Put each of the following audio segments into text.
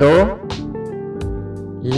2،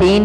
3،